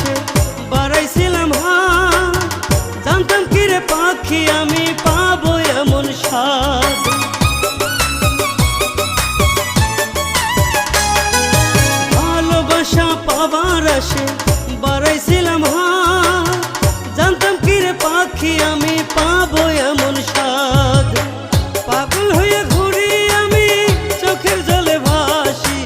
আসে বাড়াইছিলাম হাত, জানতাম কি রে পাখি আমি পাবো এমন স্বাদ। ভালোবাসা পাবার আসে বাড়াইছিলাম হাত, জানতাম কি রে পাখি আমি পাবো এমন